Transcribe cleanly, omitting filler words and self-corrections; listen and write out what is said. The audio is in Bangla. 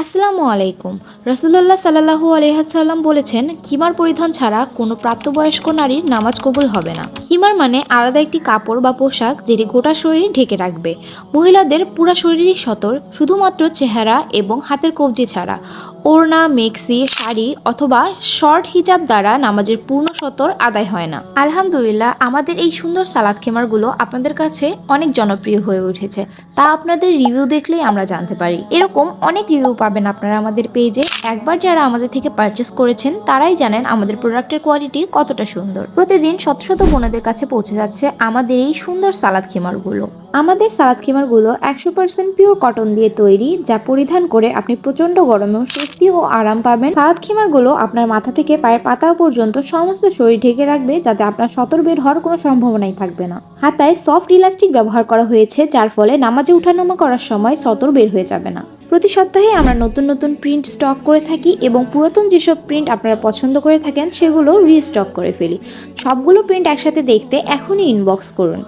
আসসালামু আলাইকুম। রাসূলুল্লাহ সাল্লাল্লাহু আলাইহি ওয়াসাল্লাম বলেছেন, খিমার পরিধান ছাড়া কোনো প্রাপ্তবয়স্ক নারীর নামাজ কবুল হবে না। খিমার মানে আলাদা একটি কাপড় বা পোশাক যেটি গোটা শরীর ঢেকে রাখবে। মহিলাদের পুরা শরীরই সতর, শুধুমাত্র চেহারা এবং হাতের কবজি ছাড়া। ওড়না, মেক্সি, শাড়ি অথবা শর্ট হিজাব দ্বারা নামাজের পূর্ণ সতর আদায় হয় না। আলহামদুলিল্লাহ, আমাদের এই সুন্দর সালাদ খিমারগুলো আপনাদের কাছে অনেক জনপ্রিয় হয়ে উঠেছে। তা আপনাদের রিভিউ দেখলেই আমরা জানতে পারি। এরকম অনেক রিভিউ পাবেন আপনারা আমাদের পেজে। একবার যারা আমাদের থেকে পারচেস করেছেন তারাই জানেন আমাদের প্রোডাক্টের কোয়ালিটি কতটা সুন্দর। প্রতিদিন শত শত বোনদের কাছে পৌঁছে যাচ্ছে আমাদের এই সুন্দর সালাদ খিমারগুলো। আমাদের সালাদ খিমারগুলো 100% পিওর কটন দিয়ে তৈরি, যা পরিধান করে আপনি প্রচন্ড গরমেও স্বস্তি ও আরাম পাবেন। সালাদ খিমারগুলো আপনার মাথা থেকে পায়ের পাতা পর্যন্ত সমস্ত শরীর ঢেকে রাখবে, যাতে আপনার সতর বের হওয়ার কোনো সম্ভাবনাই থাকবে না। হাতায় সফট ইলাস্টিক ব্যবহার করা হয়েছে, যার ফলে নামাজে উঠানামা করার সময় সতর বের হয়ে যাবে না। প্রতি সপ্তাহে আমরা নতুন নতুন প্রিন্ট স্টক করে থাকি এবং পুরাতন যেসব প্রিন্ট আপনারা পছন্দ করে থাকেন সেগুলো রিস্টক করে ফেলি। সবগুলো প্রিন্ট একসাথে দেখতে এখনই ইনবক্স করুন।